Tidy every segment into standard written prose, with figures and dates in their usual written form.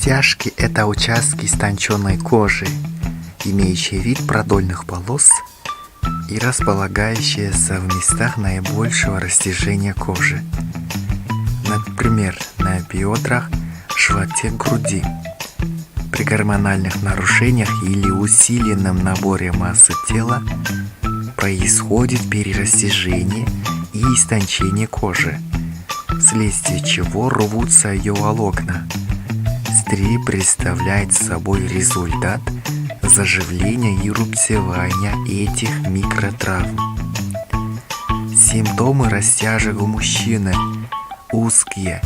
Растяжки – это участки истонченной кожи, имеющие вид продольных полос и располагающиеся в местах наибольшего растяжения кожи, например, на бедрах, животе, груди. При гормональных нарушениях или усиленном наборе массы тела происходит перерастяжение и истончение кожи, вследствие чего рвутся ее волокна. Стрий представляет собой результат заживления и рубцевания этих микротравм. Симптомы растяжек у мужчины: узкие,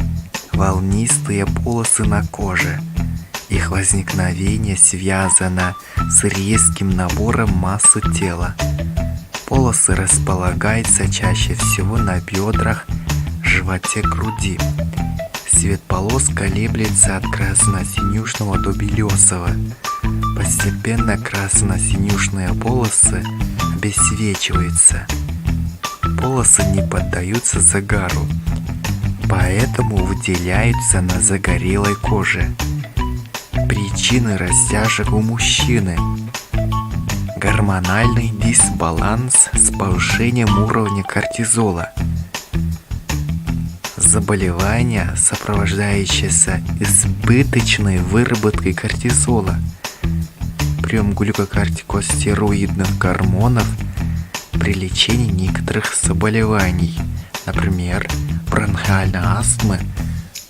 волнистые полосы на коже. Их возникновение связано с резким набором массы тела. Полосы располагаются чаще всего на бедрах, животе, груди. Цвет полос колеблется от красно-синюшного до белесого. Постепенно красно-синюшные полосы обесцвечиваются. Полосы не поддаются загару, поэтому выделяются на загорелой коже. Причины растяжек у мужчины: гормональный дисбаланс с повышением уровня кортизола, заболевания, сопровождающиеся избыточной выработкой кортизола, прием глюкокортикостероидных гормонов при лечении некоторых заболеваний, например, бронхиальной астмы,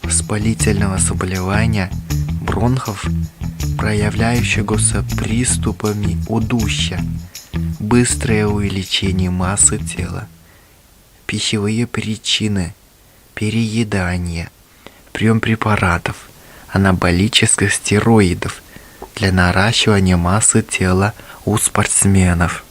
воспалительного заболевания бронхов, проявляющегося приступами удушья, быстрое увеличение массы тела. Пищевые причины: переедание, прием препаратов, анаболических стероидов для наращивания массы тела у спортсменов.